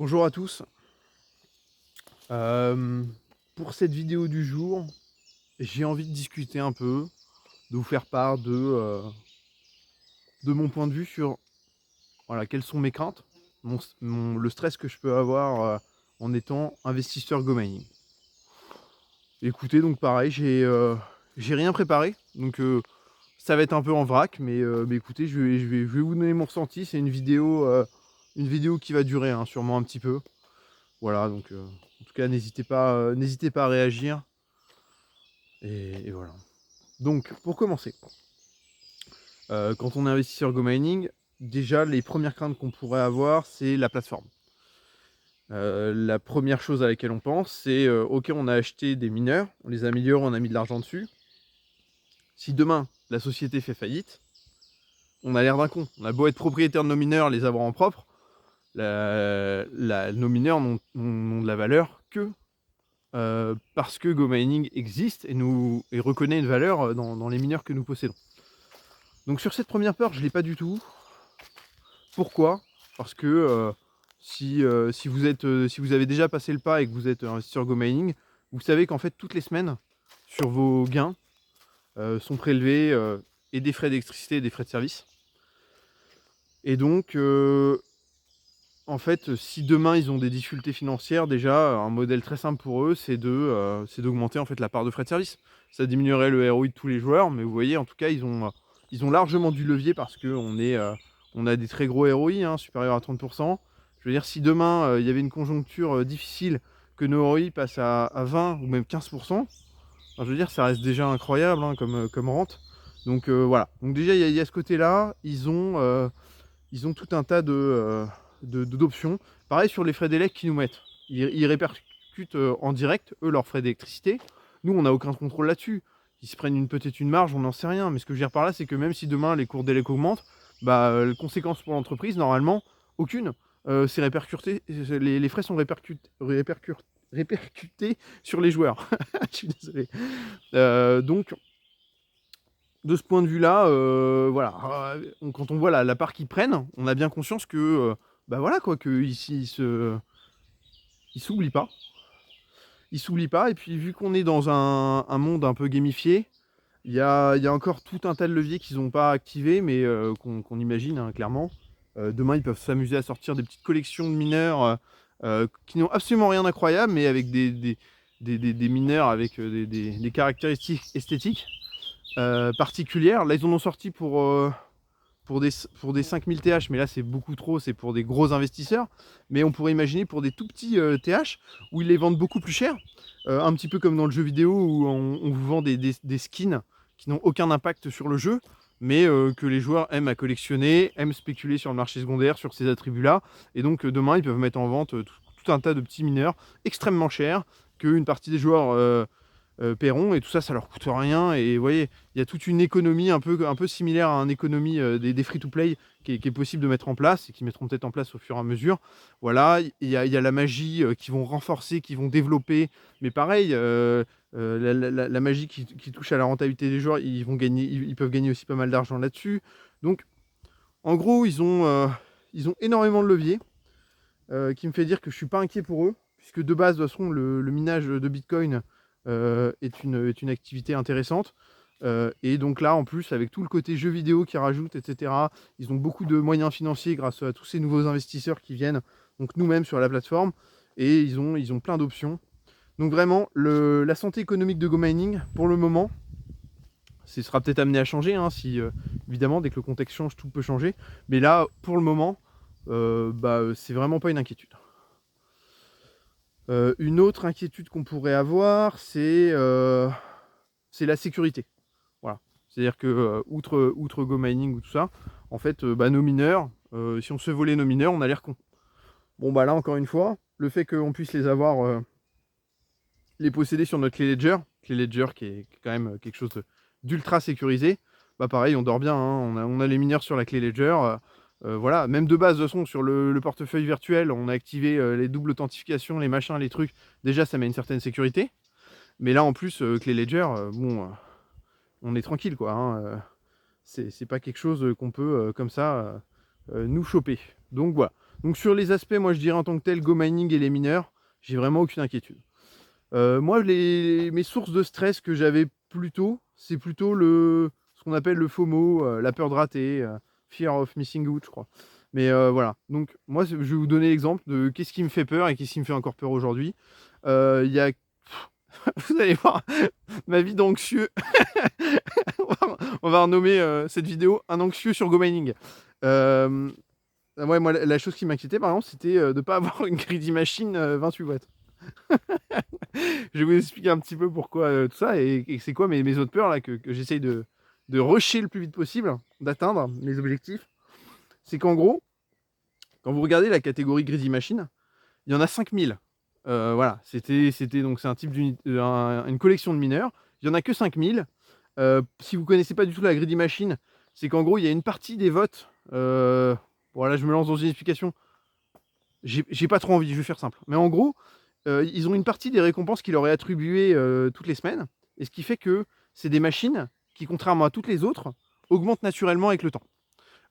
Bonjour à tous. Euh, pour cette vidéo du jour, j'ai envie de discuter un peu, de vous faire part de mon point de vue sur voilà, quelles sont mes craintes, le stress que je peux avoir en étant investisseur Go Mining. Écoutez, donc pareil, j'ai rien préparé, donc ça va être un peu en vrac, mais écoutez, je vais vous donner mon ressenti. C'est une vidéo qui va durer hein, sûrement un petit peu. Voilà, donc en tout cas, n'hésitez pas à réagir. Et voilà. Donc, pour commencer, quand on investit sur Go Mining, déjà, les premières craintes qu'on pourrait avoir, c'est la plateforme. La première chose à laquelle on pense, c'est ok, on a acheté des mineurs, on les améliore, on a mis de l'argent dessus. Si demain, la société fait faillite, on a l'air d'un con. On a beau être propriétaire de nos mineurs, les avoir en propre, nos mineurs n'ont de la valeur que parce que Go Mining existe et reconnaît une valeur dans les mineurs que nous possédons. Donc sur cette première peur, je ne l'ai pas du tout. Pourquoi? Parce que si vous avez déjà passé le pas et que vous êtes investisseur Go Mining, vous savez qu'en fait toutes les semaines, sur vos gains, sont prélevés et des frais d'électricité et des frais de service. Et donc, en fait, si demain ils ont des difficultés financières, déjà un modèle très simple pour eux, c'est d'augmenter en fait la part de frais de service. Ça diminuerait le ROI de tous les joueurs, mais vous voyez, en tout cas, ils ont largement du levier parce qu'on on a des très gros ROI, hein, supérieurs à 30%. Je veux dire, si demain il y avait une conjoncture difficile, que nos ROI passent à 20 ou même 15%, enfin, je veux dire, ça reste déjà incroyable hein, comme rente. Donc voilà. Donc déjà, il y a ce côté-là. Ils ont tout un tas d'options. Pareil sur les frais d'élec qu'ils nous mettent. Ils répercutent en direct, eux, leurs frais d'électricité. Nous, on n'a aucun contrôle là-dessus. Ils se prennent peut-être une marge, on n'en sait rien. Mais ce que je veux dire par là, c'est que même si demain les cours d'élec augmentent, bah, les conséquences pour l'entreprise, normalement, aucune. C'est répercuté, les frais sont répercutés sur les joueurs. Je suis désolé. Donc, de ce point de vue-là, voilà, quand on voit la part qu'ils prennent, on a bien conscience que, bah voilà quoi, qu'ici ils s'oublient pas. Ils s'oublient pas. Et puis vu qu'on est dans un monde un peu gamifié, il y a encore tout un tas de leviers qu'ils n'ont pas activés, mais qu'on imagine hein, clairement. Demain, ils peuvent s'amuser à sortir des petites collections de mineurs qui n'ont absolument rien d'incroyable, mais avec des mineurs avec des caractéristiques esthétiques particulières. Là, ils en ont sorti pour des 5000 TH, mais là c'est beaucoup trop, c'est pour des gros investisseurs. Mais on pourrait imaginer pour des tout petits TH où ils les vendent beaucoup plus cher, un petit peu comme dans le jeu vidéo où on vous vend des skins qui n'ont aucun impact sur le jeu, mais que les joueurs aiment à collectionner, aiment spéculer sur le marché secondaire, sur ces attributs-là. Et donc demain ils peuvent mettre en vente tout un tas de petits mineurs extrêmement chers qu'une partie des joueurs paieront, et tout ça, ça leur coûte rien. Et vous voyez, il y a toute une économie un peu similaire à une économie des free-to-play qui est possible de mettre en place et qui mettront peut-être en place au fur et à mesure. Voilà, il y a la magie qui vont renforcer, qui vont développer, mais pareil, la magie qui touche à la rentabilité des joueurs, ils vont gagner, ils peuvent gagner aussi pas mal d'argent là-dessus. Donc, en gros, ils ont énormément de leviers qui me fait dire que je suis pas inquiet pour eux, puisque de base, de toute façon, le minage de Bitcoin est une activité intéressante. Et donc là, en plus, avec tout le côté jeux vidéo qui rajoute, etc., ils ont beaucoup de moyens financiers grâce à tous ces nouveaux investisseurs qui viennent, donc nous-mêmes sur la plateforme, et ils ont plein d'options. Donc vraiment, la santé économique de GoMining, pour le moment, ce sera peut-être amené à changer, hein, si évidemment, dès que le contexte change, tout peut changer. Mais là, pour le moment, bah, c'est vraiment pas une inquiétude. Une autre inquiétude qu'on pourrait avoir, c'est la sécurité. Voilà. C'est-à-dire que, outre Go Mining ou tout ça, en fait, bah, nos mineurs, si on se fait voler nos mineurs, on a l'air con. Bon, bah là, encore une fois, le fait qu'on puisse les avoir, les posséder sur notre clé Ledger qui est quand même quelque chose d'ultra sécurisé, bah pareil, on dort bien, hein, on a les mineurs sur la clé Ledger. Voilà, même de base, de toute façon, sur le portefeuille virtuel, on a activé les doubles authentifications, les machins, les trucs. Déjà, ça met une certaine sécurité. Mais là, en plus, clé Ledger, bon, on est tranquille, quoi. Hein, c'est pas quelque chose qu'on peut, comme ça, nous choper. Donc voilà. Donc sur les aspects, moi je dirais en tant que tel, Go Mining et les mineurs, j'ai vraiment aucune inquiétude. Moi, mes sources de stress que j'avais plutôt, c'est plutôt ce qu'on appelle le FOMO, la peur de rater, Fear of Missing Out, je crois. Mais voilà, donc moi je vais vous donner l'exemple de qu'est-ce qui me fait peur et qu'est-ce qui me fait encore peur aujourd'hui. Il y a... Vous allez voir ma vie d'anxieux. On va renommer cette vidéo un anxieux sur Go Mining. Ouais, moi, la chose qui m'inquiétait, par exemple, c'était de ne pas avoir une greedy machine 28 watts. Je vais vous expliquer un petit peu pourquoi tout ça et c'est quoi mes autres peurs là que j'essaye de rusher le plus vite possible, d'atteindre mes objectifs. C'est qu'en gros, quand vous regardez la catégorie greedy machine, il y en a 5000. Voilà, donc c'est un type une collection de mineurs. Il n'y en a que 5000. Si vous connaissez pas du tout la greedy machine, c'est qu'en gros il y a une partie des votes. Voilà, je me lance dans une explication. J'ai pas trop envie, je vais faire simple. Mais en gros, ils ont une partie des récompenses qui leur est attribuée toutes les semaines. Et ce qui fait que c'est des machines qui, contrairement à toutes les autres, augmentent naturellement avec le temps.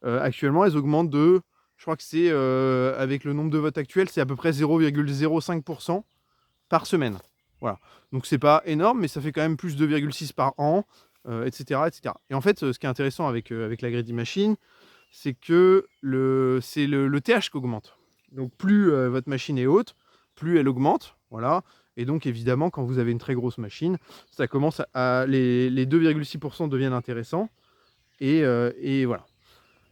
Actuellement, elles augmentent de... Je crois que c'est, avec le nombre de votes actuels, c'est à peu près 0,05% par semaine. Voilà. Donc c'est pas énorme, mais ça fait quand même plus de 2,6 par an, etc., etc. Et en fait, ce qui est intéressant avec la Greedy Machine, c'est que c'est le TH qui augmente. Donc plus votre machine est haute, plus elle augmente. Voilà. Et donc évidemment, quand vous avez une très grosse machine, ça commence les 2,6% deviennent intéressants. Et voilà.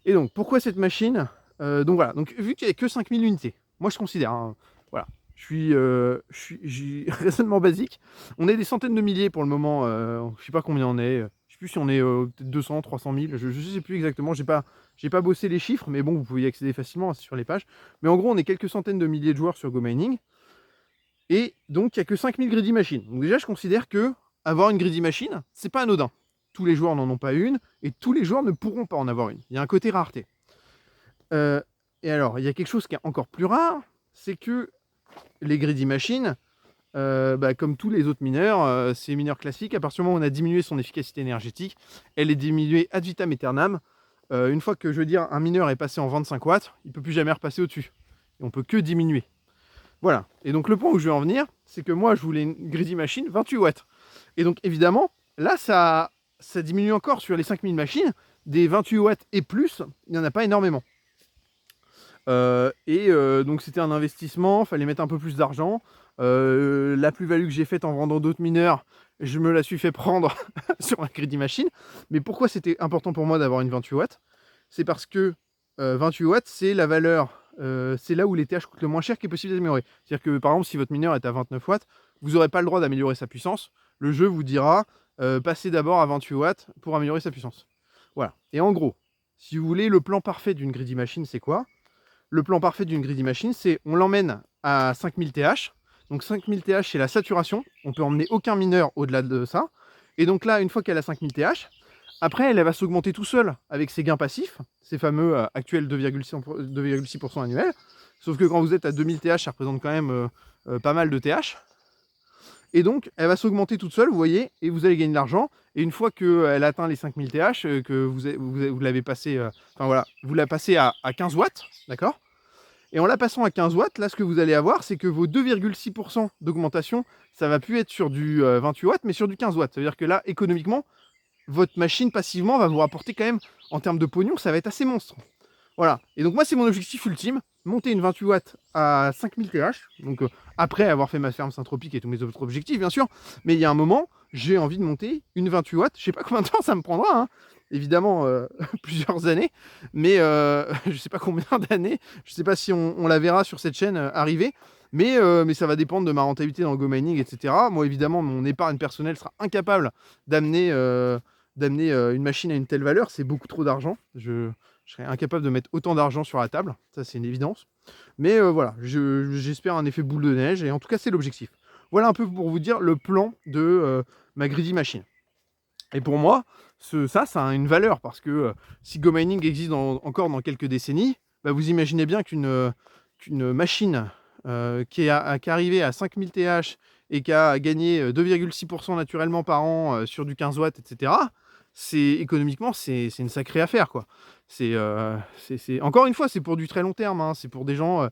Et donc, pourquoi cette machine donc voilà, donc vu qu'il n'y a que 5000 unités, moi je considère, hein, voilà, je suis raisonnement basique. On est des centaines de milliers pour le moment, je sais pas combien on est, je sais plus si on est peut-être 200, 300 000, je sais plus exactement, j'ai pas bossé les chiffres, mais bon, vous pouvez y accéder facilement, c'est sur les pages. Mais en gros, on est quelques centaines de milliers de joueurs sur Go Mining, et donc il n'y a que 5000 greedy machines. Donc déjà, je considère que avoir une greedy machine, c'est pas anodin. Tous les joueurs n'en ont pas une, et tous les joueurs ne pourront pas en avoir une. Il y a un côté rareté. Et alors, il y a quelque chose qui est encore plus rare, c'est que les greedy machines, comme tous les autres mineurs, ces mineurs classiques, à partir du moment où on a diminué son efficacité énergétique, elle est diminuée ad vitam aeternam. Une fois que, je veux dire, un mineur est passé en 25 watts, il ne peut plus jamais repasser au-dessus. Et on peut que diminuer. Voilà. Et donc le point où je veux en venir, c'est que moi, je voulais une greedy machine 28 watts. Et donc évidemment, là, ça diminue encore sur les 5000 machines. Des 28 watts et plus, il n'y en a pas énormément. Donc c'était un investissement, fallait mettre un peu plus d'argent. La plus-value que j'ai faite en vendant d'autres mineurs, je me la suis fait prendre sur un crédit machine. Mais pourquoi c'était important pour moi d'avoir une 28 watts? C'est parce que 28 watts, c'est la valeur, c'est là où les TH coûtent le moins cher qui est possible d'améliorer. C'est-à-dire que par exemple, si votre mineur est à 29 watts, vous n'aurez pas le droit d'améliorer sa puissance. Le jeu vous dira, passez d'abord à 28 watts pour améliorer sa puissance. Voilà. Et en gros, si vous voulez le plan parfait d'une greedy machine, c'est quoi? Le plan parfait d'une greedy machine, c'est on l'emmène à 5000 TH. Donc 5000 TH, c'est la saturation. On peut emmener aucun mineur au-delà de ça. Et donc là, une fois qu'elle a 5000 TH, après, elle va s'augmenter tout seul avec ses gains passifs, ces fameux actuels 2,6% annuels. Sauf que quand vous êtes à 2000 TH, ça représente quand même pas mal de TH. Et donc, elle va s'augmenter toute seule, vous voyez, et vous allez gagner de l'argent. Et une fois qu'elle atteint les 5000 TH, que vous l'avez passé, enfin voilà, vous la passez à 15 watts, d'accord? Et en la passant à 15 watts, là, ce que vous allez avoir, c'est que vos 2,6% d'augmentation, ça va plus être sur du 28 watts, mais sur du 15 watts. Ça veut dire que là, économiquement, votre machine passivement va vous rapporter quand même, en termes de pognon, ça va être assez monstre. Voilà. Et donc moi, c'est mon objectif ultime, monter une 28 watts à 5000 TH. Donc après avoir fait ma ferme syntropique et tous mes autres objectifs, bien sûr. Mais il y a un moment, j'ai envie de monter une 28 watts. Je sais pas combien de temps ça me prendra, hein. Évidemment, plusieurs années. Mais je sais pas combien d'années. Je sais pas si on la verra sur cette chaîne arriver. Mais ça va dépendre de ma rentabilité dans le Go Mining, etc. Moi, évidemment, mon épargne personnelle sera incapable d'amener une machine à une telle valeur. C'est beaucoup trop d'argent. Je serais incapable de mettre autant d'argent sur la table. Ça, c'est une évidence. Mais voilà, j'espère un effet boule de neige. Et en tout cas, c'est l'objectif. Voilà un peu pour vous dire le plan de ma greedy machine. Et pour moi, ça a une valeur. Parce que si Go Mining existe encore dans quelques décennies, bah, vous imaginez bien qu'une machine qui est arrivée à 5000 TH et qui a gagné 2,6% naturellement par an sur du 15 watts, etc., économiquement, c'est une sacrée affaire, quoi. Encore une fois, c'est pour du très long terme, hein. C'est pour des gens,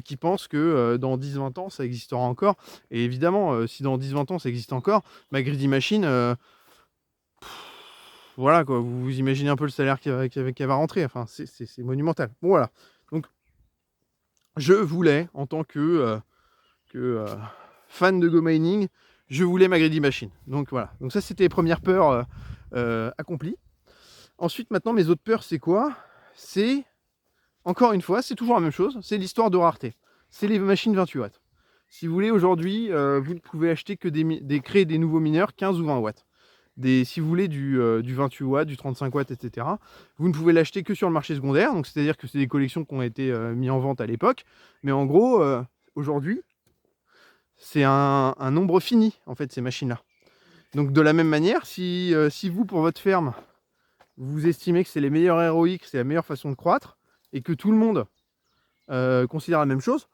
qui pensent que, dans 10-20 ans, ça existera encore et évidemment, si dans 10-20 ans, ça existe encore, ma Greedy Machine, voilà, quoi. Vous imaginez un peu le salaire qui va rentrer. Enfin, c'est monumental. Bon, voilà. Donc je voulais, en tant que fan de Go Mining, je voulais ma Greedy Machine. Donc voilà. Donc ça, c'était les premières peurs accomplies. Ensuite, maintenant, mes autres peurs, c'est quoi? C'est, encore une fois, c'est toujours la même chose. C'est l'histoire de rareté. C'est les machines 28 watts. Si vous voulez, aujourd'hui, vous ne pouvez acheter que créer des nouveaux mineurs 15 ou 20 watts. Si vous voulez du 28 watts, du 35 watts, etc., vous ne pouvez l'acheter que sur le marché secondaire. Donc, c'est-à-dire que c'est des collections qui ont été mises en vente à l'époque. Mais en gros, aujourd'hui, c'est un nombre fini, en fait, ces machines-là. Donc, de la même manière, si vous, pour votre ferme, vous estimez que c'est les meilleurs ROI, que c'est la meilleure façon de croître, et que tout le monde considère la même chose,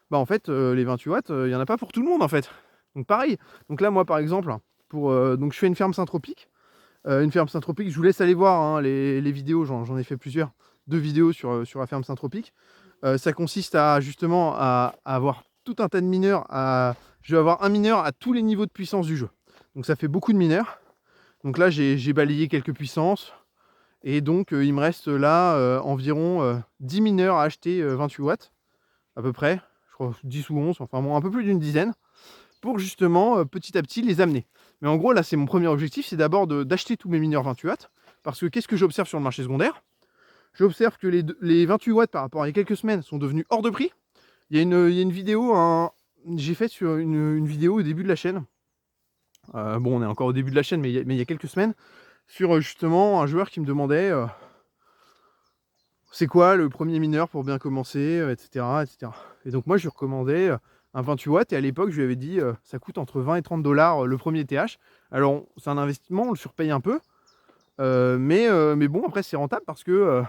bah en fait, les 28 watts, il n'y en a pas pour tout le monde, en fait. Donc pareil. Donc là, moi, par exemple, donc je fais une ferme syntropique. Une ferme syntropique, je vous laisse aller voir hein, les vidéos, j'en ai fait plusieurs, 2 vidéos sur la ferme syntropique. Ça consiste justement à avoir tout un tas de mineurs. Je vais avoir un mineur à tous les niveaux de puissance du jeu. Donc ça fait beaucoup de mineurs. Donc là, j'ai balayé quelques puissances. Et donc, il me reste là environ 10 mineurs à acheter 28 watts, à peu près. Je crois 10 ou 11, enfin bon, un peu plus d'une dizaine, pour justement petit à petit les amener. Mais en gros, là, c'est mon premier objectif, c'est d'abord d'acheter tous mes mineurs 28 watts. Parce que qu'est-ce que j'observe sur le marché secondaire? J'observe que les 28 watts par rapport à il y a quelques semaines sont devenus hors de prix. Il y a une vidéo, j'ai fait sur une vidéo au début de la chaîne. Bon, on est encore au début de la chaîne, mais il y a quelques semaines, sur justement un joueur qui me demandait c'est quoi le premier mineur pour bien commencer, etc., etc. Et donc moi je lui recommandais un 28 watts et à l'époque je lui avais dit ça coûte entre 20 et 30 dollars le premier TH. Alors c'est un investissement, on le surpaye un peu, mais bon après c'est rentable parce que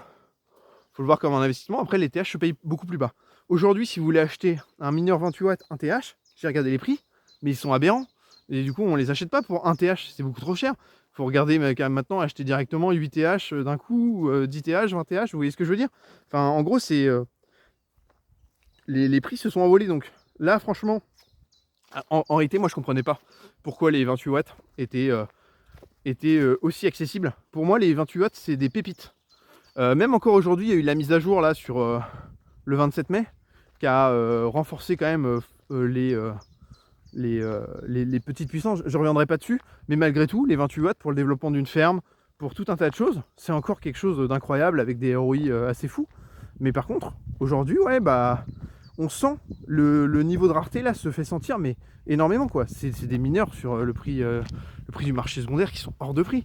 faut le voir comme un investissement. Après les TH se payent beaucoup plus bas. Aujourd'hui si vous voulez acheter un mineur 28 watts, un TH, j'ai regardé les prix, mais ils sont aberrants. Et du coup on les achète pas pour un TH, c'est beaucoup trop cher. Faut regarder maintenant, acheter directement 8 TH d'un coup, 10 TH, 20 TH, vous voyez ce que je veux dire? Enfin, en gros, c'est les prix se sont envolés. Donc là, franchement, en réalité, moi, je comprenais pas pourquoi les 28 watts étaient aussi accessibles. Pour moi, les 28 watts, c'est des pépites. Même encore aujourd'hui, il y a eu la mise à jour là sur le 27 mai qui a renforcé quand même les petites puissances, je ne reviendrai pas dessus, mais malgré tout, les 28 watts pour le développement d'une ferme, pour tout un tas de choses, c'est encore quelque chose d'incroyable avec des ROI assez fous. Mais par contre, aujourd'hui, ouais, bah, on sent le niveau de rareté là se fait sentir, mais énormément quoi. C'est des mineurs sur le prix du marché secondaire qui sont hors de prix.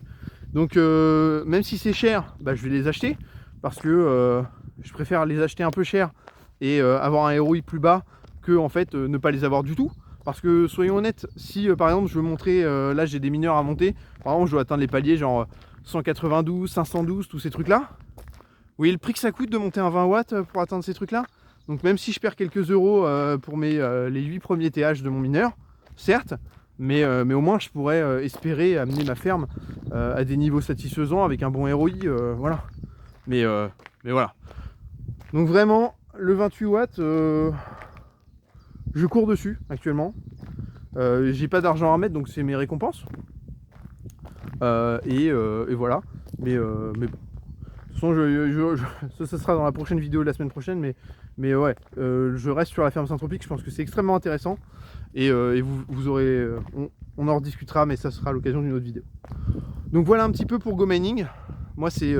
Donc même si c'est cher, bah, je vais les acheter parce que je préfère les acheter un peu cher et avoir un ROI plus bas que en fait ne pas les avoir du tout. Parce que soyons honnêtes, si par exemple je veux montrer, là j'ai des mineurs à monter, par exemple je dois atteindre les paliers genre 192, 512, tous ces trucs là. Vous voyez le prix que ça coûte de monter un 20 watts pour atteindre ces trucs là? Donc même si je perds quelques euros pour les 8 premiers TH de mon mineur, certes, mais au moins je pourrais espérer amener ma ferme à des niveaux satisfaisants avec un bon ROI, voilà. Mais voilà. Donc vraiment, le 28 watts, je cours dessus actuellement. J'ai pas d'argent à mettre, donc c'est mes récompenses. Et voilà. Mais bon. De toute façon, ça sera dans la prochaine vidéo de la semaine prochaine. Mais ouais, je reste sur la ferme syntropique. Je pense que c'est extrêmement intéressant. Et vous aurez. On en rediscutera, mais ça sera à l'occasion d'une autre vidéo. Donc voilà un petit peu pour Go Mining. Moi, c'est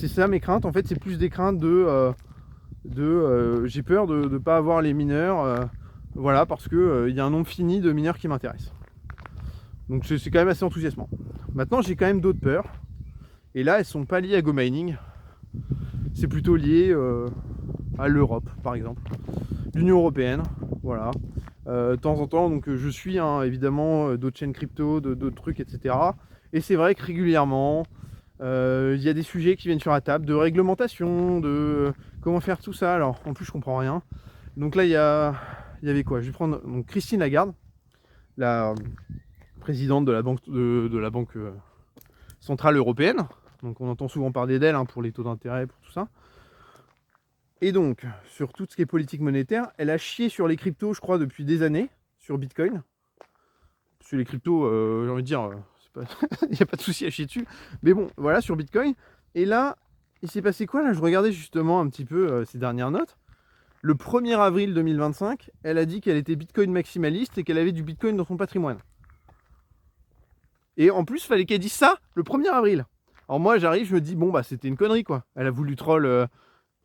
ça mes craintes. En fait, c'est plus des craintes j'ai peur de ne pas avoir les mineurs. Voilà, parce que il y a un nombre fini de mineurs qui m'intéressent. Donc c'est quand même assez enthousiasmant. Maintenant, j'ai quand même d'autres peurs. Et là, elles sont pas liées à Go Mining. C'est plutôt lié à l'Europe, par exemple. L'Union Européenne, voilà. De temps en temps, donc je suis évidemment d'autres chaînes crypto, d'autres trucs, etc. Et c'est vrai que régulièrement, il y a des sujets qui viennent sur la table, de réglementation, de comment faire tout ça. Alors, en plus, je comprends rien. Donc là, il y avait quoi? Je vais prendre donc, Christine Lagarde, la présidente de la banque centrale européenne. Donc on entend souvent parler d'elle hein, pour les taux d'intérêt, pour tout ça. Et donc, sur tout ce qui est politique monétaire, elle a chié sur les cryptos, je crois, depuis des années, sur Bitcoin. Sur les cryptos, j'ai envie de dire, il n'y a pas de souci à chier dessus. Mais bon, voilà, sur Bitcoin. Et là, il s'est passé quoi là? Je regardais justement un petit peu ses dernières notes. Le 1er avril 2025, elle a dit qu'elle était Bitcoin maximaliste et qu'elle avait du Bitcoin dans son patrimoine. Et en plus, il fallait qu'elle dise ça le 1er avril. Alors moi, j'arrive, je me dis, bon, bah c'était une connerie, quoi. Elle a voulu troll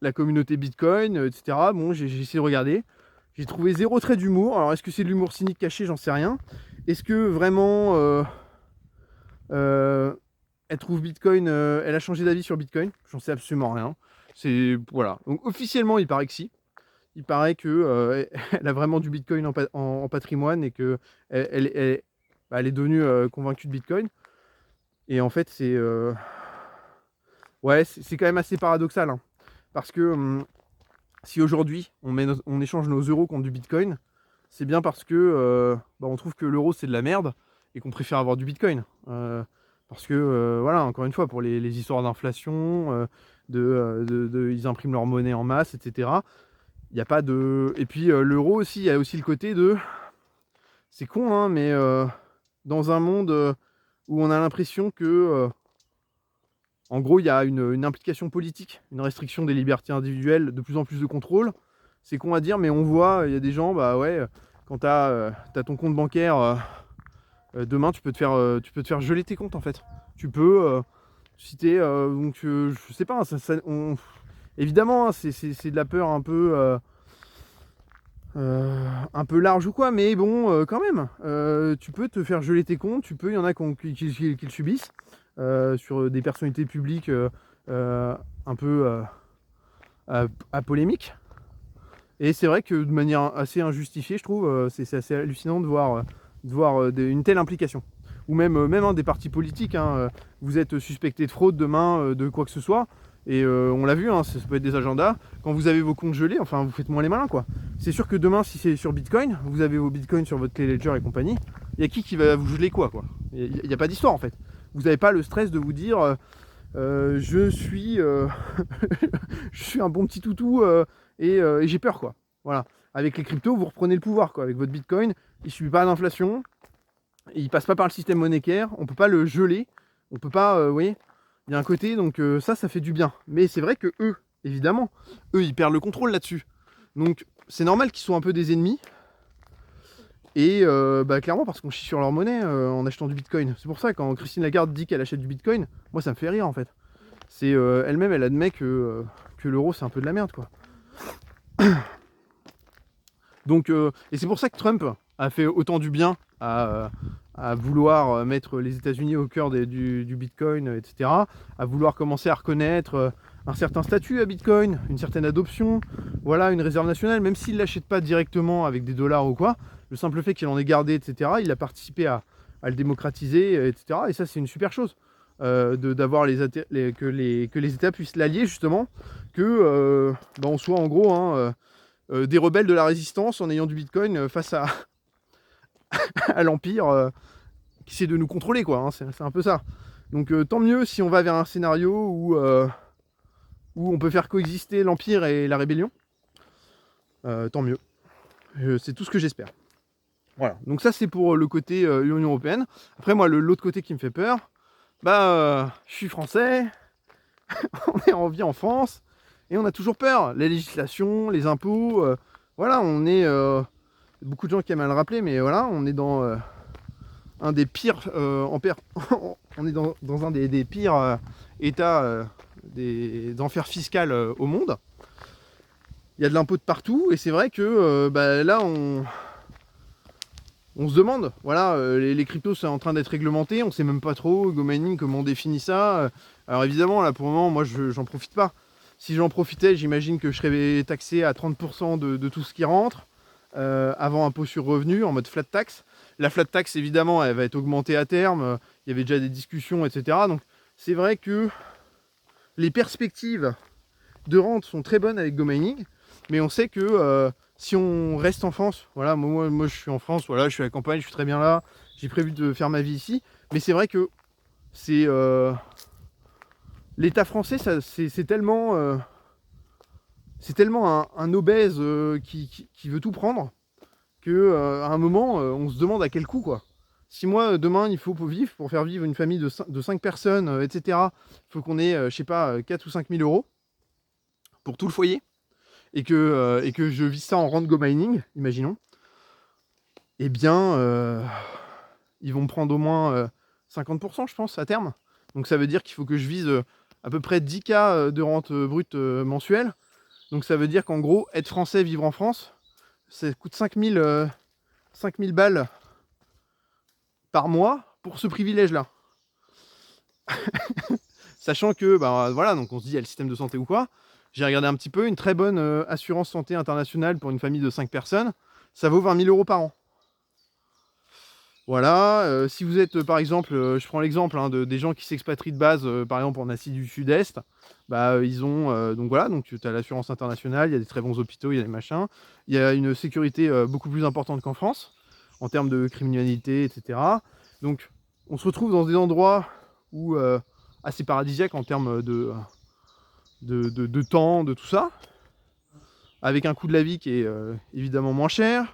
la communauté Bitcoin, etc. Bon, j'ai essayé de regarder. J'ai trouvé 0 trait d'humour. Alors, est-ce que c'est de l'humour cynique caché? J'en sais rien. Est-ce que vraiment elle trouve Bitcoin, elle a changé d'avis sur Bitcoin? J'en sais absolument rien. C'est voilà. Donc officiellement, il paraît que si. Il paraît que elle a vraiment du Bitcoin en patrimoine et que elle est devenue convaincue de Bitcoin. Et en fait, c'est ouais, c'est quand même assez paradoxal, hein. Parce que si aujourd'hui on échange nos euros contre du Bitcoin, c'est bien parce que on trouve que l'euro c'est de la merde et qu'on préfère avoir du Bitcoin. Parce que voilà, encore une fois, pour les histoires d'inflation, ils impriment leur monnaie en masse, etc. Il n'y a pas de. Et puis l'euro aussi, il y a aussi le côté de. C'est con, hein, mais dans un monde où on a l'impression que en gros, il y a une implication politique, une restriction des libertés individuelles, de plus en plus de contrôle. C'est con à dire, mais on voit, il y a des gens, bah ouais, quand tu as ton compte bancaire, demain, tu peux te faire geler tes comptes, en fait. Tu peux, si t'es, donc, je sais pas, évidemment, hein, c'est de la peur un peu large ou quoi, mais bon, quand même, tu peux te faire geler tes comptes, il y en a qui le subissent. Sur des personnalités publiques un peu à polémique. Et c'est vrai que de manière assez injustifiée, je trouve, c'est assez hallucinant de voir une telle implication. Ou même hein, des partis politiques, hein, vous êtes suspecté de fraude demain, de quoi que ce soit, et on l'a vu, hein, ça peut être des agendas. Quand vous avez vos comptes gelés, enfin vous faites moins les malins, quoi. C'est sûr que demain, si c'est sur Bitcoin, vous avez vos Bitcoins sur votre clé Ledger et compagnie, il y a qui va vous geler quoi. Il n'y a pas d'histoire en fait. Vous n'avez pas le stress de vous dire je suis je suis un bon petit toutou et j'ai peur, quoi. Voilà. Avec les cryptos, vous reprenez le pouvoir, quoi. Avec votre Bitcoin, il ne subit pas d'inflation, il passe pas par le système monétaire, on peut pas le geler, on peut pas, vous voyez, il y a un côté, donc ça fait du bien. Mais c'est vrai que eux, évidemment, ils perdent le contrôle là-dessus. Donc c'est normal qu'ils soient un peu des ennemis. Et clairement parce qu'on chie sur leur monnaie en achetant du Bitcoin. C'est pour ça quand Christine Lagarde dit qu'elle achète du Bitcoin, moi ça me fait rire en fait. C'est elle-même, elle admet que l'euro c'est un peu de la merde, quoi. Donc et c'est pour ça que Trump a fait autant du bien à vouloir mettre les États-Unis au cœur du Bitcoin, etc. À vouloir commencer à reconnaître un certain statut à Bitcoin, une certaine adoption, voilà, une réserve nationale, même s'il ne l'achète pas directement avec des dollars ou quoi, le simple fait qu'il en ait gardé, etc., il a participé à le démocratiser, etc. Et ça, c'est une super chose, d'avoir que les États puissent l'allier, justement, que on soit en gros hein, des rebelles de la résistance en ayant du Bitcoin face à, à l'Empire qui essaie de nous contrôler, quoi, hein, c'est un peu ça. Donc tant mieux si on va vers un scénario où on peut faire coexister l'Empire et la rébellion. Tant mieux. C'est tout ce que j'espère. Voilà. Donc ça, c'est pour le côté Union Européenne. Après, moi, l'autre côté qui me fait peur, je suis français, on vit en France, et on a toujours peur. La législation, les impôts, voilà, on est... beaucoup de gens qui aiment à le rappeler, mais voilà, on est dans un des pires... on est dans un des pires états d'enfer fiscal au monde. Il y a de l'impôt de partout, et c'est vrai que là, on se demande, voilà, les cryptos c'est en train d'être réglementé, on sait même pas trop, Go Mining, comment on définit ça. Alors évidemment, là pour le moment, moi j'en profite pas. Si j'en profitais, j'imagine que je serais taxé à 30% de tout ce qui rentre, avant impôt sur revenu, en mode flat tax. La flat tax, évidemment, elle va être augmentée à terme, il y avait déjà des discussions, etc. Donc c'est vrai que les perspectives de rente sont très bonnes avec Go Mining, mais on sait que si on reste en France, voilà, moi je suis en France, voilà, je suis à la campagne, je suis très bien là, j'ai prévu de faire ma vie ici, mais c'est vrai que C'est l'État français, c'est tellement un obèse qui veut tout prendre que à un moment, on se demande à quel coût, quoi. Si moi, demain, il faut pour vivre, pour faire vivre une famille de 5 personnes, etc., il faut qu'on ait, je sais pas, 4 ou 5 000 euros pour tout le foyer, et que je vis ça en rente go mining, imaginons, eh bien, ils vont me prendre au moins 50%, je pense, à terme. Donc ça veut dire qu'il faut que je vise à peu près 10 K de rente brute mensuelle. Donc ça veut dire qu'en gros, être français, vivre en France, ça coûte 5000 balles par mois pour ce privilège-là. Sachant que, bah voilà, donc on se dit, il y a le système de santé ou quoi. J'ai regardé un petit peu, une très bonne assurance santé internationale pour une famille de 5 personnes, ça vaut 20 000 euros par an. Voilà, si vous êtes par exemple, je prends l'exemple des gens qui s'expatrient de base, par exemple en Asie du Sud-Est, bah ils ont, donc voilà, donc tu as l'assurance internationale, il y a des très bons hôpitaux, il y a des machins, il y a une sécurité beaucoup plus importante qu'en France, en termes de criminalité, etc. Donc on se retrouve dans des endroits où assez paradisiaques en termes de temps, de tout ça, avec un coût de la vie qui est évidemment moins cher,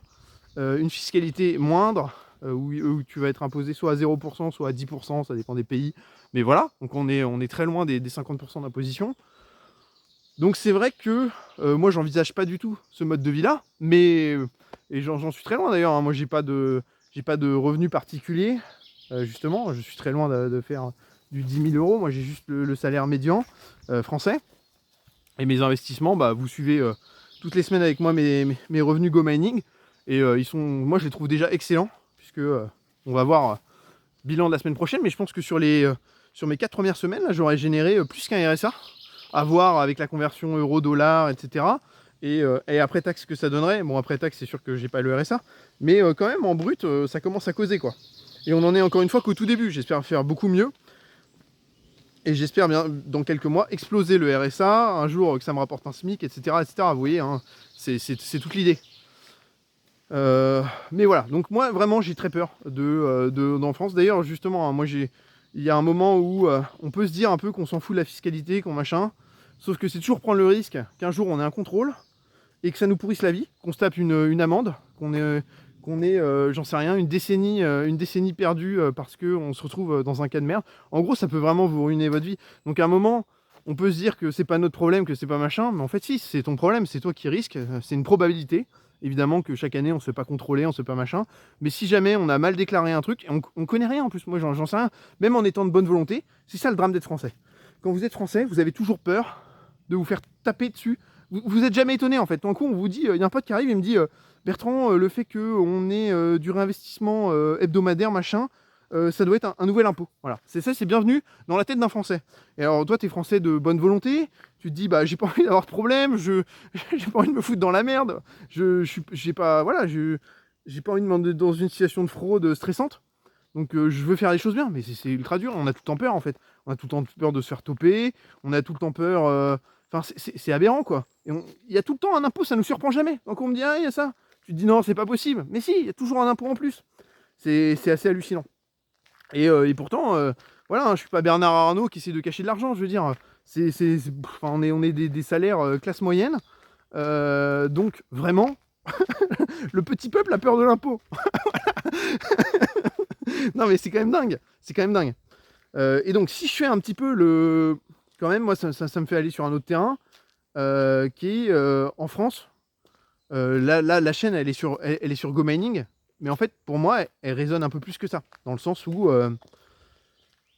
une fiscalité moindre, où tu vas être imposé soit à 0%, soit à 10%, ça dépend des pays. Mais voilà, donc on est très loin des 50% d'imposition. Donc c'est vrai que moi j'envisage pas du tout ce mode de vie là, mais et j'en suis très loin d'ailleurs, hein. Moi j'ai pas de revenus particuliers, justement, je suis très loin de faire du 10 000 euros, moi j'ai juste le salaire médian français. Et mes investissements, bah, vous suivez toutes les semaines avec moi mes revenus Go Mining, et moi je les trouve déjà excellents, puisque on va voir bilan de la semaine prochaine, mais je pense que sur mes 4 premières semaines, là, j'aurais généré plus qu'un RSA, à voir avec la conversion euro-dollar, etc. Et après taxe, ce que ça donnerait. Bon, après taxe, c'est sûr que j'ai pas le RSA, mais quand même, en brut, ça commence à causer, quoi. Et on en est encore une fois qu'au tout début, j'espère faire beaucoup mieux. Et j'espère bien, dans quelques mois, exploser le RSA, un jour que ça me rapporte un SMIC, etc. etc. Vous voyez, hein, c'est toute l'idée. Mais voilà, donc moi vraiment j'ai très peur d'en France. D'ailleurs justement, hein, il y a un moment où on peut se dire un peu qu'on s'en fout de la fiscalité, qu'on machin, sauf que c'est toujours prendre le risque qu'un jour on ait un contrôle et que ça nous pourrisse la vie, qu'on se tape une amende, qu'on ait j'en sais rien, une décennie perdue parce qu'on se retrouve dans un cas de merde. En gros, ça peut vraiment vous ruiner votre vie. Donc à un moment, on peut se dire que c'est pas notre problème, que c'est pas machin, mais en fait si, c'est ton problème, c'est toi qui risques, c'est une probabilité. Évidemment que chaque année on se fait pas contrôler, on se fait pas machin, mais si jamais on a mal déclaré un truc, et on connaît rien en plus, moi j'en sais rien, même en étant de bonne volonté, c'est ça le drame d'être français. Quand vous êtes français, vous avez toujours peur de vous faire taper dessus. Vous êtes jamais étonné en fait. Tout d'un coup, on vous dit, il y a un pote qui arrive et me dit, Bertrand, le fait qu'on ait du réinvestissement hebdomadaire, machin, ça doit être un nouvel impôt. Voilà, c'est bienvenu dans la tête d'un Français. Et alors toi, t'es Français de bonne volonté, tu te dis, bah j'ai pas envie d'avoir de problème, j'ai pas envie de me foutre dans la merde, j'ai pas, voilà, j'ai pas envie de me dans une situation de fraude stressante. Donc je veux faire les choses bien, mais c'est ultra dur, on a tout le temps peur en fait. On a tout le temps peur de se faire toper, on a tout le temps peur... Enfin, c'est aberrant quoi. Il y a tout le temps un impôt, ça nous surprend jamais. Donc on me dit, ah, il y a ça. Tu te dis, non, c'est pas possible. Mais si, il y a toujours un impôt en plus. C'est assez hallucinant. Et pourtant, voilà, hein, je suis pas Bernard Arnault qui essaie de cacher de l'argent, je veux dire. Enfin, on est des salaires classe moyenne. Donc vraiment, le petit peuple a peur de l'impôt. Non mais c'est quand même dingue. C'est quand même dingue. Et donc si je fais un petit peu le... Quand même, moi, ça me fait aller sur un autre terrain qui est en France. La chaîne, elle est sur Go Mining. Mais en fait, pour moi, elle résonne un peu plus que ça. Dans le sens où,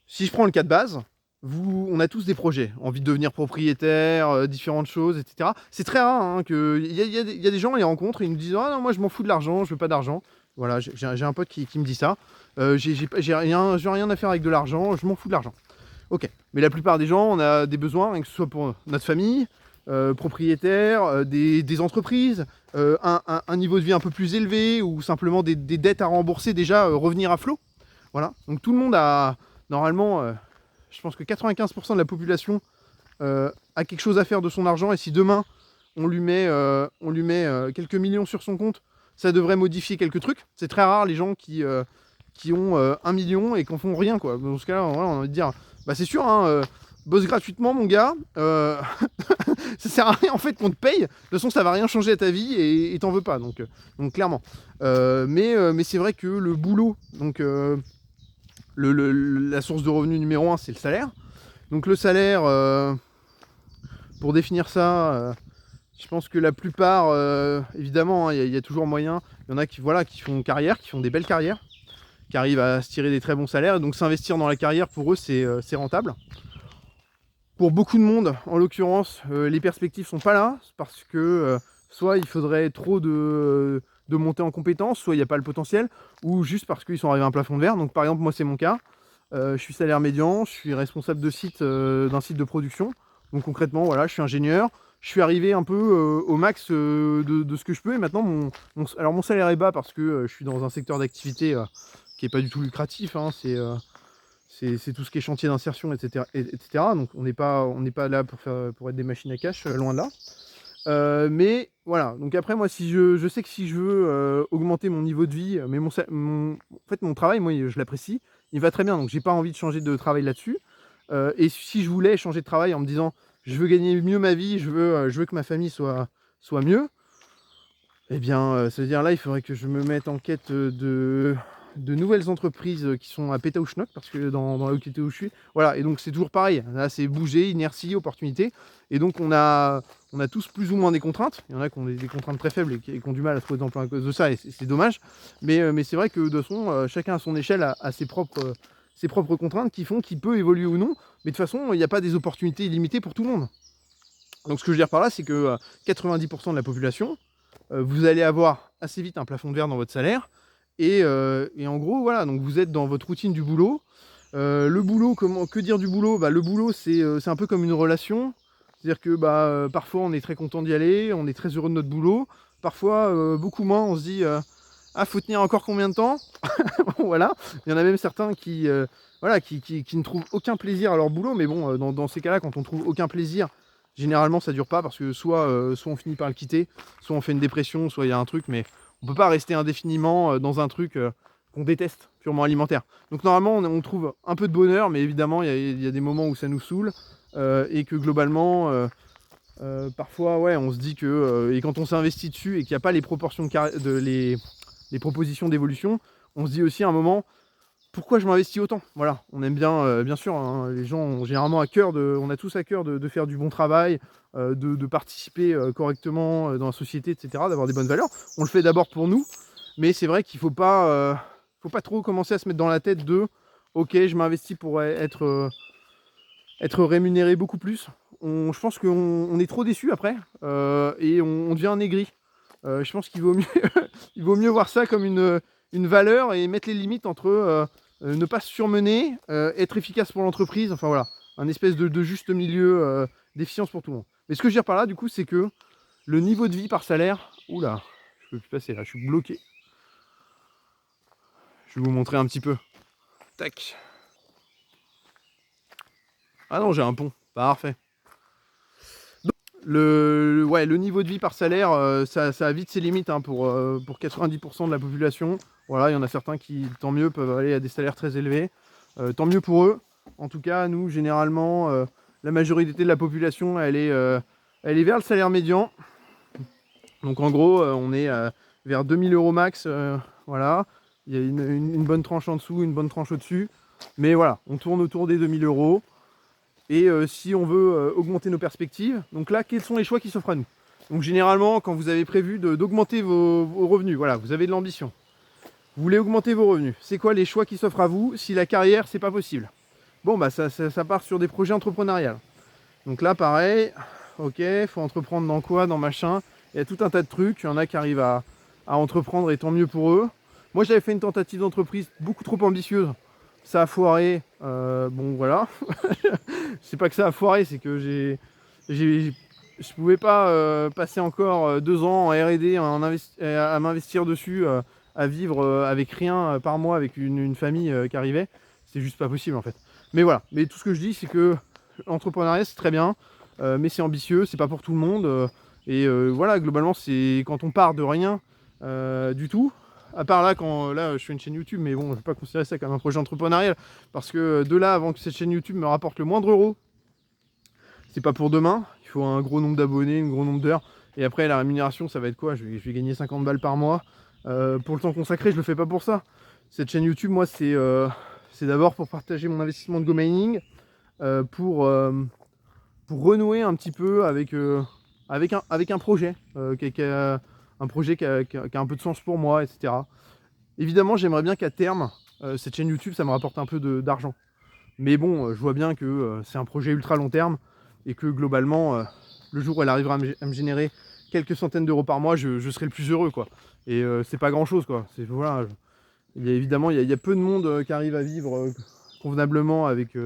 si je prends le cas de base, on a tous des projets. Envie de devenir propriétaire, différentes choses, etc. C'est très rare hein, il y a des gens, on les rencontre, ils nous disent « Ah non, moi, je m'en fous de l'argent, je veux pas d'argent. » Voilà, j'ai un pote qui me dit ça. J'ai rien à faire avec de l'argent, je m'en fous de l'argent. Ok, mais la plupart des gens, on a des besoins, que ce soit pour notre famille, propriétaire, des entreprises, un niveau de vie un peu plus élevé, ou simplement des dettes à rembourser, déjà revenir à flot. Voilà, donc tout le monde a, normalement, je pense que 95% de la population a quelque chose à faire de son argent, et si demain, on lui met quelques millions sur son compte, ça devrait modifier quelques trucs. C'est très rare les gens qui qui ont 1 million et qui en font rien, quoi. Dans ce cas-là, voilà, on a envie de dire, bah c'est sûr, hein, bosse gratuitement, mon gars. Ça sert à rien en fait qu'on te paye. De toute façon, ça va rien changer à ta vie et t'en veux pas. Donc clairement. Mais c'est vrai que le boulot, donc la source de revenus numéro 1, c'est le salaire. Donc le salaire, pour définir ça, je pense que la plupart, évidemment, il y a toujours moyen. Il y en a qui, voilà, qui font carrière, qui font des belles carrières, qui arrivent à se tirer des très bons salaires. Donc s'investir dans la carrière, pour eux, c'est rentable. Pour beaucoup de monde, en l'occurrence, les perspectives sont pas là, parce que soit il faudrait trop de montée en compétences, soit il n'y a pas le potentiel, ou juste parce qu'ils sont arrivés à un plafond de verre. Donc par exemple, moi c'est mon cas, je suis salaire médian, je suis responsable de site d'un site de production. Donc concrètement, voilà, je suis ingénieur, je suis arrivé un peu au max de ce que je peux, et maintenant alors mon salaire est bas parce que je suis dans un secteur d'activité qui n'est pas du tout lucratif, hein, c'est tout ce qui est chantier d'insertion, etc., etc. Donc on n'est pas là pour être des machines à cash, loin de là. Mais voilà, donc après moi, si je sais que si je veux augmenter mon niveau de vie, mais en fait mon travail, moi je l'apprécie, il va très bien, donc j'ai pas envie de changer de travail là-dessus. Et si je voulais changer de travail en me disant je veux gagner mieux ma vie, je veux que ma famille soit mieux, eh bien ça veut dire là il faudrait que je me mette en quête de nouvelles entreprises qui sont à Pétaouchnok, parce que dans la localité où je suis, voilà, et donc c'est toujours pareil, là c'est bouger, inertie, opportunité, et donc on a tous plus ou moins des contraintes. Il y en a qui ont des contraintes très faibles et qui ont du mal à trouver d'emploi à cause de ça, et c'est dommage, mais c'est vrai que de toute façon, chacun à son échelle a ses propres contraintes qui font qu'il peut évoluer ou non, mais de toute façon il n'y a pas des opportunités illimitées pour tout le monde. Donc ce que je veux dire par là, c'est que 90% de la population, vous allez avoir assez vite un plafond de verre dans votre salaire. Et en gros, voilà, donc vous êtes dans votre routine du boulot. Le boulot, que dire du boulot? Bah, le boulot, c'est un peu comme une relation. C'est-à-dire que parfois, on est très content d'y aller, on est très heureux de notre boulot. Parfois, beaucoup moins, on se dit ah, faut tenir encore combien de temps? Voilà. Il y en a même certains qui, voilà, qui ne trouvent aucun plaisir à leur boulot. Mais bon, dans ces cas-là, quand on trouve aucun plaisir, généralement, ça dure pas, parce que soit on finit par le quitter, soit on fait une dépression, soit il y a un truc, mais on peut pas rester indéfiniment dans un truc qu'on déteste, purement alimentaire. Donc normalement, on trouve un peu de bonheur, mais évidemment, il y a des moments où ça nous saoule, et que globalement, parfois, ouais, on se dit que, et quand on s'investit dessus et qu'il n'y a pas les proportions les propositions d'évolution, on se dit aussi à un moment, pourquoi je m'investis autant? Voilà, on aime bien, bien sûr, hein, les gens ont généralement à cœur on a tous à cœur de faire du bon travail, de participer correctement dans la société, etc., d'avoir des bonnes valeurs. On le fait d'abord pour nous, mais c'est vrai qu'il faut pas trop commencer à se mettre dans la tête de ok, je m'investis pour être rémunéré beaucoup plus. Je pense qu'on est trop déçu après, et on devient aigri. Je pense qu'il vaut mieux, il vaut mieux voir ça comme une valeur et mettre les limites entre ne pas se surmener, être efficace pour l'entreprise, enfin voilà, un espèce de juste milieu d'efficience pour tout le monde. Mais ce que je veux dire par là, du coup, c'est que le niveau de vie par salaire, oula, je peux plus passer là, je suis bloqué. Je vais vous montrer un petit peu. Tac. Ah non, j'ai un pont, parfait. Donc, le niveau de vie par salaire, ça a vite ses limites, hein, pour 90% de la population. Voilà, il y en a certains qui, tant mieux, peuvent aller à des salaires très élevés. Tant mieux pour eux. En tout cas, nous, généralement, la majorité de la population, elle est vers le salaire médian. Donc en gros, on est vers 2000 € max. Voilà. Il y a une bonne tranche en dessous, une bonne tranche au-dessus. Mais voilà, on tourne autour des 2000 €. Et si on veut augmenter nos perspectives, donc là, quels sont les choix qui s'offrent à nous? Donc généralement, quand vous avez prévu d'augmenter vos revenus, voilà, vous avez de l'ambition, vous voulez augmenter vos revenus, c'est quoi les choix qui s'offrent à vous si la carrière, c'est pas possible? Bon, bah ça part sur des projets entrepreneuriaux. Donc là, pareil, ok, faut entreprendre dans quoi, dans machin, il y a tout un tas de trucs, il y en a qui arrivent à entreprendre, et tant mieux pour eux. Moi, j'avais fait une tentative d'entreprise beaucoup trop ambitieuse, ça a foiré, bon voilà. C'est pas que ça a foiré, c'est que je pouvais pas passer encore 2 ans en R&D à m'investir dessus, à vivre avec rien par mois, avec une famille qui arrivait. C'est juste pas possible en fait. Mais voilà, mais tout ce que je dis, c'est que l'entrepreneuriat c'est très bien, mais c'est ambitieux, c'est pas pour tout le monde, et voilà, globalement, c'est quand on part de rien du tout à part là, quand là, je fais une chaîne YouTube, mais bon, je vais pas considérer ça comme un projet entrepreneurial, parce que de là, avant que cette chaîne YouTube me rapporte le moindre euro, c'est pas pour demain. Il faut un gros nombre d'abonnés, un gros nombre d'heures. Et après, la rémunération, ça va être quoi? Je vais gagner 50 balles par mois. Pour le temps consacré, je le fais pas pour ça. Cette chaîne YouTube, moi, c'est d'abord pour partager mon investissement de GoMining, pour renouer un petit peu avec un projet, un projet qui a un peu de sens pour moi, etc. Évidemment, j'aimerais bien qu'à terme, cette chaîne YouTube, ça me rapporte un peu d'argent. Mais bon, je vois bien que c'est un projet ultra long terme et que globalement, le jour où elle arrivera à me générer quelques centaines d'euros par mois, je serai le plus heureux, quoi. Et c'est pas grand chose, quoi. Voilà, évidemment, il y a peu de monde qui arrive à vivre convenablement avec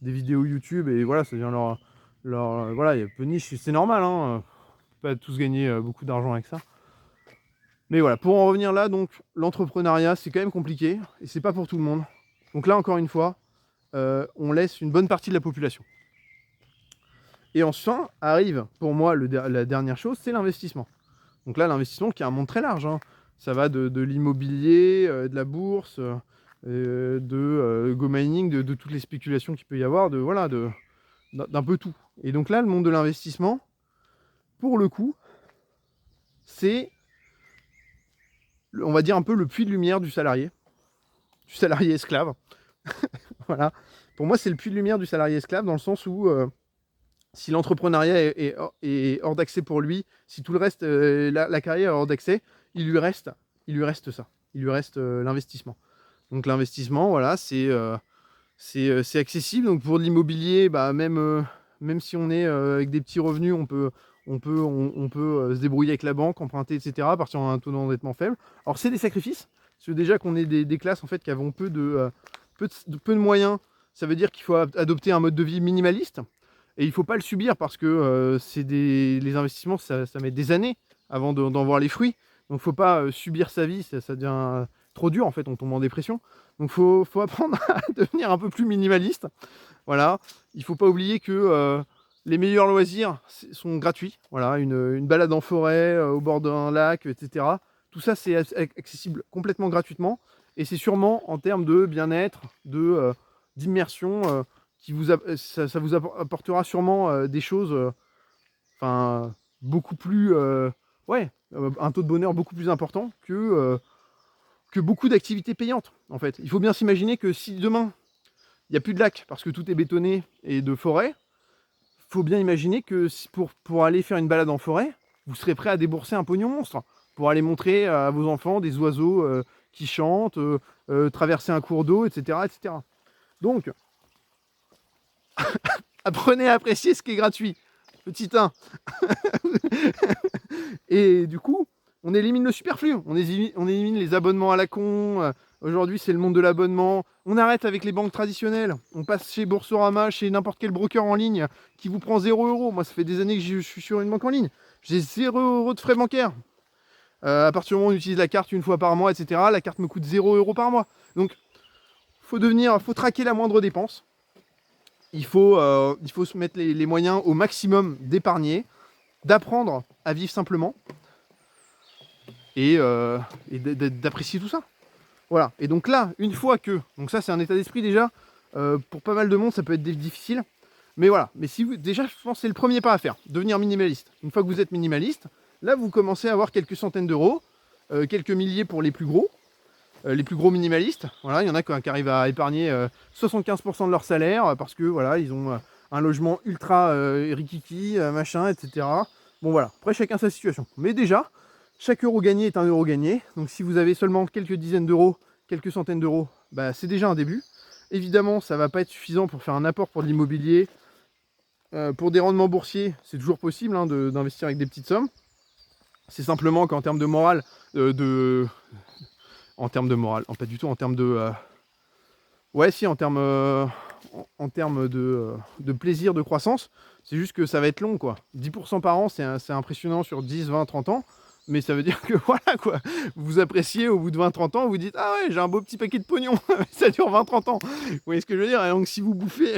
des vidéos YouTube, et voilà, ça devient voilà, il y a peu de niches, c'est normal, hein. On peut pas tous gagner beaucoup d'argent avec ça. Mais voilà, pour en revenir là, donc l'entrepreneuriat, c'est quand même compliqué et c'est pas pour tout le monde. Donc là, encore une fois, on laisse une bonne partie de la population. Et enfin, arrive pour moi la dernière chose, c'est l'investissement. Donc là, l'investissement qui est un monde très large, hein. Ça va de l'immobilier, de la bourse, de GoMining, de toutes les spéculations qu'il peut y avoir, voilà, d'un peu tout. Et donc là, le monde de l'investissement, pour le coup, c'est, on va dire, un peu le puits de lumière du salarié esclave. Voilà. Pour moi, c'est le puits de lumière du salarié esclave, dans le sens où si l'entrepreneuriat est hors d'accès pour lui, si tout le reste, la carrière est hors d'accès, il lui reste ça. Il lui reste l'investissement. Donc l'investissement, voilà, c'est accessible. Donc pour l'immobilier, bah, même si on est avec des petits revenus, on peut se débrouiller avec la banque, emprunter, etc., à partir d'un taux d'endettement faible. Alors c'est des sacrifices, parce que déjà qu'on est des classes en fait qui avons peu de moyens, ça veut dire qu'il faut adopter un mode de vie minimaliste. Et il ne faut pas le subir, parce que les investissements, ça met des années avant d'en voir les fruits. Donc il ne faut pas subir sa vie, ça devient trop dur en fait, on tombe en dépression. Donc il faut apprendre à devenir un peu plus minimaliste. Voilà. Il ne faut pas oublier que les meilleurs loisirs sont gratuits. Voilà, une balade en forêt, au bord d'un lac, etc. Tout ça, c'est accessible complètement gratuitement. Et c'est sûrement en termes de bien-être, d'immersion, ça vous apportera sûrement des choses, beaucoup plus, un taux de bonheur beaucoup plus important que beaucoup d'activités payantes, en fait. Il faut bien s'imaginer que si demain il n'y a plus de lac parce que tout est bétonné et de forêt, il faut bien imaginer que pour aller faire une balade en forêt, vous serez prêt à débourser un pognon monstre pour aller montrer à vos enfants des oiseaux qui chantent, traverser un cours d'eau, etc., etc. Donc, apprenez à apprécier ce qui est gratuit. Petit 1. Et du coup, on élimine le superflu. On élimine les abonnements à la con. Aujourd'hui, c'est le monde de l'abonnement. On arrête avec les banques traditionnelles. On passe chez Boursorama, chez n'importe quel broker en ligne qui vous prend 0 €. Moi, ça fait des années que je suis sur une banque en ligne. J'ai 0 € de frais bancaires. À partir du moment où on utilise la carte une fois par mois, etc., la carte me coûte 0 € par mois. Donc, faut traquer la moindre dépense. Il faut se mettre les moyens au maximum d'épargner, d'apprendre à vivre simplement et d'apprécier tout ça. Voilà. Et donc là, une fois que... Donc ça, c'est un état d'esprit déjà. Pour pas mal de monde, ça peut être difficile. Mais voilà. Mais si vous... Déjà, je pense que c'est le premier pas à faire. Devenir minimaliste. Une fois que vous êtes minimaliste, là, vous commencez à avoir quelques centaines d'euros. Quelques milliers pour les plus gros. Les plus gros minimalistes. Voilà, il y en a qui arrivent à épargner 75% de leur salaire parce que voilà, ils ont un logement ultra rikiki, machin, etc. Bon voilà, après chacun sa situation. Mais déjà, chaque euro gagné est un euro gagné. Donc si vous avez seulement quelques dizaines d'euros, quelques centaines d'euros, bah, c'est déjà un début. Évidemment, ça ne va pas être suffisant pour faire un apport pour de l'immobilier. Pour des rendements boursiers, c'est toujours possible hein, d'investir avec des petites sommes. C'est simplement qu'en termes de morale, en termes de morale, pas du tout, en termes de... Ouais, si, en termes de plaisir, de croissance, c'est juste que ça va être long, quoi. 10% par an, c'est impressionnant sur 10, 20, 30 ans, mais ça veut dire que, voilà, quoi, vous appréciez au bout de 20, 30 ans, vous dites, ah ouais, j'ai un beau petit paquet de pognon, ça dure 20, 30 ans. Vous voyez ce que je veux dire? Et donc, si vous bouffez,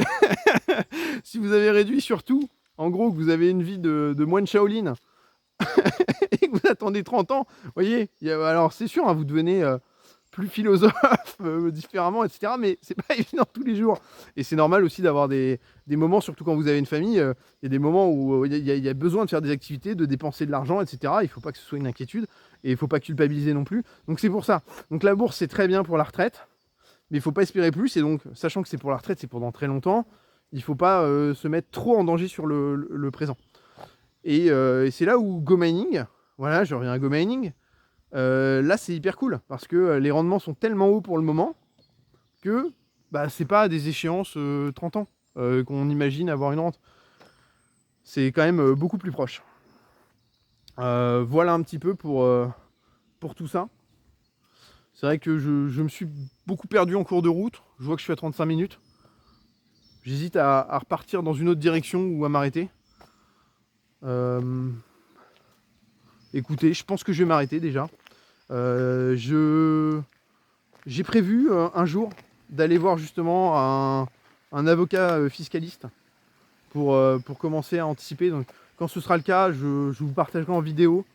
si vous avez réduit surtout, en gros, que vous avez une vie de moine Shaolin, et que vous attendez 30 ans, vous voyez? Alors c'est sûr, hein, vous devenez, plus philosophe, différemment et cetera, mais c'est pas évident tous les jours et c'est normal aussi d'avoir des moments, surtout quand vous avez une famille, il y a des moments où, il y a besoin de faire des activités, de dépenser de l'argent et cetera. Il faut pas que ce soit une inquiétude et il faut pas culpabiliser non plus. Donc c'est pour ça. Donc la bourse, c'est très bien pour la retraite, mais il faut pas espérer plus et donc sachant que c'est pour la retraite, c'est pour dans très longtemps, il faut pas, se mettre trop en danger sur le présent et c'est là où Go Mining, voilà, je reviens à Go Mining, là, c'est hyper cool parce que, les rendements sont tellement hauts pour le moment que, bah, c'est pas à des échéances, 30 ans, qu'on imagine avoir une rente. C'est quand même, beaucoup plus proche. Voilà un petit peu pour tout ça. C'est vrai que je me suis beaucoup perdu en cours de route. Je vois que je suis à 35 minutes. J'hésite à repartir dans une autre direction ou à m'arrêter. Écoutez, je pense que je vais m'arrêter déjà. J'ai prévu un jour d'aller voir justement un avocat fiscaliste pour commencer à anticiper. Donc, quand ce sera le cas, je vous partagerai en vidéo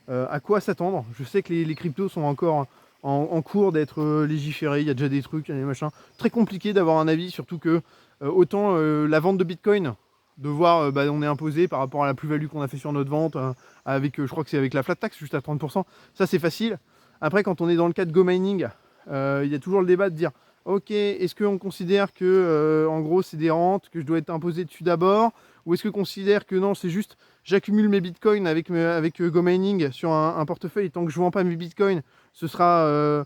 à quoi s'attendre. Je sais que les cryptos sont encore en cours d'être légiférés. Il y a déjà des trucs, il y a des machins. Très compliqué d'avoir un avis, surtout que autant la vente de Bitcoin, de voir bah, on est imposé par rapport à la plus-value qu'on a fait sur notre vente, avec, je crois que c'est avec la flat tax, juste à 30%. Ça, c'est facile. Après, quand on est dans le cas de Go Mining, il y a toujours le débat de dire ok, est-ce qu'on considère que en gros c'est des rentes, que je dois être imposé dessus d'abord, ou est-ce que considère que non, c'est juste j'accumule mes bitcoins avec Go Mining sur un portefeuille, et tant que je ne vends pas mes bitcoins, ce sera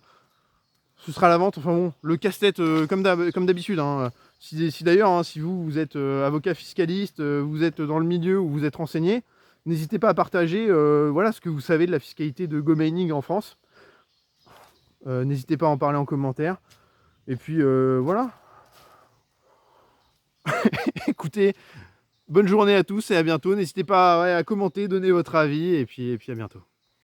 la vente. Enfin bon, le casse-tête comme d'habitude, hein. Si d'ailleurs, hein, si vous êtes avocat fiscaliste, vous êtes dans le milieu ou vous êtes renseigné, n'hésitez pas à partager voilà, ce que vous savez de la fiscalité de Go Mining en France. N'hésitez pas à en parler en commentaire. Et puis voilà. Écoutez, bonne journée à tous et à bientôt. N'hésitez pas ouais, à commenter, donner votre avis et puis à bientôt.